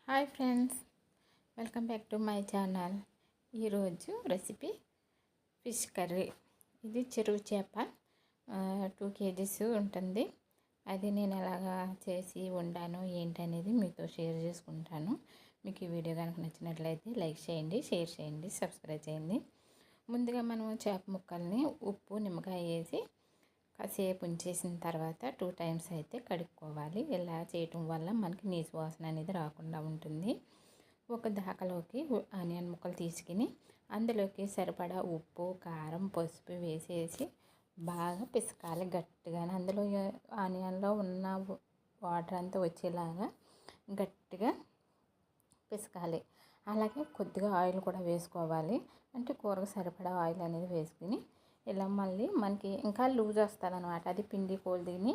Hi friends, welcome back to my channel. ఈరోజు recipe fish curry. ఇది చెరువు చేప 2 kgs ఉంటుంది. అది నేను ఎలాగా చేసి వండాను ఏంటనేది మీతో షేర్ చేసుకుంటాను. మీకు ఈ వీడియో కనుక నచ్చినట్లయితే లైక్ చేయండి, షేర్ చేయండి, సబ్స్క్రైబ్ చేయండి. ముందుగా మనం చేప ముక్కల్ని ఉప్పు నిమ్మకాయ వేసి కాసేపు ఉంచేసిన తర్వాత 2 times అయితే కడుక్కోవాలి. ఇలా చేయటం వల్ల మనకి నీసు వాసన అనేది రాకుండా ఉంటుంది. ఒక దాకలోకి ఆనియన్ ముక్కలు తీసుకుని అందులోకి సరిపడా ఉప్పు, కారం, పసుపు వేసేసి బాగా పిసకాలి గట్టిగానే. అందులో ఆనియన్లో ఉన్న వాటర్ అంతా వచ్చేలాగా గట్టిగా పిసకాలి. అలాగే కొద్దిగా ఆయిల్ కూడా వేసుకోవాలి. అంటే కూరకు సరిపడా ఆయిల్ అనేది వేసుకుని ఇలా మళ్ళీ మనకి ఇంకా లూజ్ వస్తుంది అనమాట. అది పిండి కొలిదిని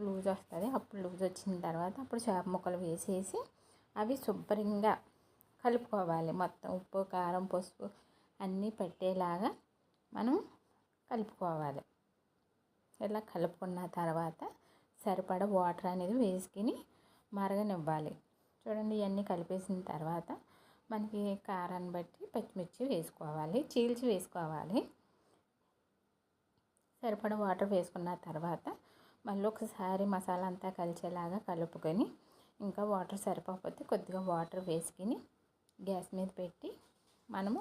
లూజ్ వస్తుంది. అప్పుడు లూజ్ వచ్చిన తర్వాత అప్పుడు చేప ముక్కలు వేసేసి అవి శుభ్రంగా కలుపుకోవాలి. మొత్తం ఉప్పు, కారం, పసుపు అన్నీ పట్టేలాగా మనం కలుపుకోవాలి. ఇలా కలుపుకున్న తర్వాత సరిపడా వాటర్ అనేది వేసుకుని మరగనివ్వాలి. చూడండి, ఇవన్నీ కలిపేసిన తర్వాత మనకి కారాన్ని బట్టి పచ్చిమిర్చి వేసుకోవాలి, చీల్చి వేసుకోవాలి. సరిపడా వాటర్ వేసుకున్న తర్వాత మళ్ళీ ఒకసారి మసాలా అంతా కలిసేలాగా కలుపుకొని ఇంకా వాటర్ సరిపోకపోతే కొద్దిగా వాటర్ వేసుకుని గ్యాస్ మీద పెట్టి మనము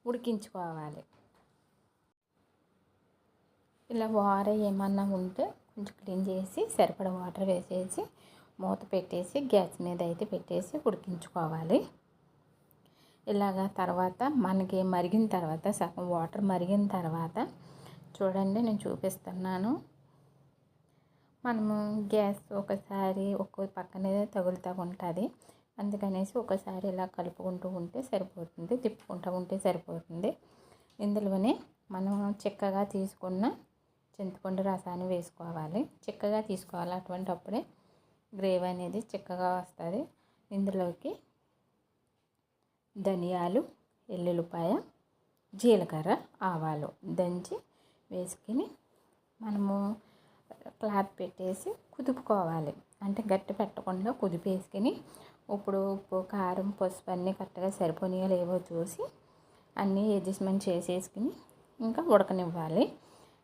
ఉడికించుకోవాలి. ఇలా వాటర్ ఏమన్నా ఉంటే కొంచెం క్లీన్ చేసి సరిపడా వాటర్ వేసేసి మూత పెట్టేసి గ్యాస్ మీద అయితే పెట్టేసి ఉడికించుకోవాలి. ఇలాగా తర్వాత మనకి మరిగిన తర్వాత సగం వాటర్ మరిగిన తర్వాత చూడండి, నేను చూపిస్తున్నాను. మనము గ్యాస్ ఒకసారి ఒక్కో పక్కనే తగులుతూ ఉంటుంది. అందుకనేసి ఒకసారి ఇలా కలుపుకుంటూ ఉంటే సరిపోతుంది, తిప్పుకుంటూ ఉంటే సరిపోతుంది. ఇందులోనే మనం చిక్కగా తీసుకున్న చింతపండు రసాన్ని వేసుకోవాలి. చిక్కగా తీసుకోవాలి, అటువంటి అప్పుడే గ్రేవీ అనేది చిక్కగా వస్తుంది. ఇందులోకి ధనియాలు, ఎల్లుల్లిపాయ, జీలకర్ర, ఆవాలు దంచి వేసుకుని మనము క్లాత్ పెట్టేసి కుదుపుకోవాలి. అంటే గట్టి పెట్టకుండా కుదిపేసుకుని ఇప్పుడు ఉప్పు, కారం, పసుపు అన్నీ కరెక్ట్గా సరిపోనియో లేవో చూసి అన్నీ అడ్జస్ట్మెంట్ చేసేసుకుని ఇంకా ఉడకనివ్వాలి.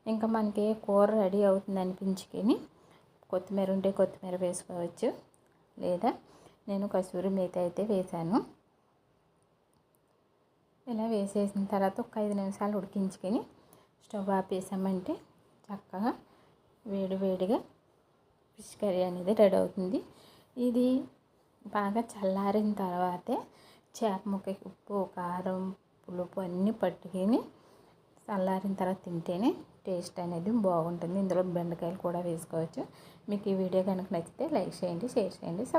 ఇంకా మనకి కూర రెడీ అవుతుంది అనిపించుకొని కొత్తిమీర ఉంటే కొత్తిమీర వేసుకోవచ్చు, లేదా నేను కసూరి మేతి అయితే వేసాను. ఇలా వేసేసిన తర్వాత ఒక 5 నిమిషాలు ఉడికించుకొని స్టవ్ ఆపేసామంటే చక్కగా వేడివేడిగా ఫిష్ కర్రీ అనేది రెడీ అవుతుంది. ఇది బాగా చల్లారిన తర్వాతే చేప ముక్కకి ఉప్పు, కారం, పులుపు అన్నీ పట్టుకొని చల్లారిన తర్వాత తింటేనే టేస్ట్ అనేది బాగుంటుంది. ఇందులో బెండకాయలు కూడా వేసుకోవచ్చు. మీకు ఈ వీడియో కనుక నచ్చితే లైక్ చేయండి, షేర్ చేయండి, సబ్స్క్రైబ్